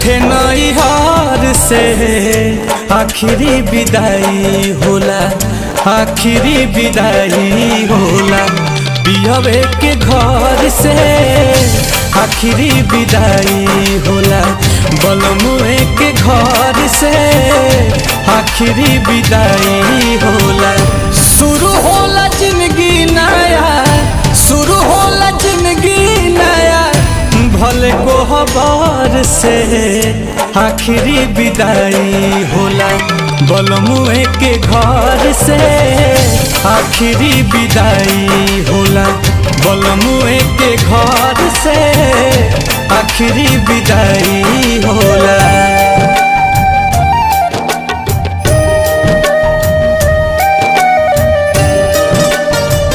उठे नैहर से आखिरी विदाई होला, आखिरी विदाई होला। पियवे के घर से आखिरी विदाई होला, बलमुए के घर से आखिरी विदाई होला। शुरू होला जिंदगी नया, शुरू होला जिंदगी नया, भले को हबार से आखिरी विदाई होला, बलमुए के घर से आखिरी विदाई होला, बलमुए के घर से आखिरी विदाई होला।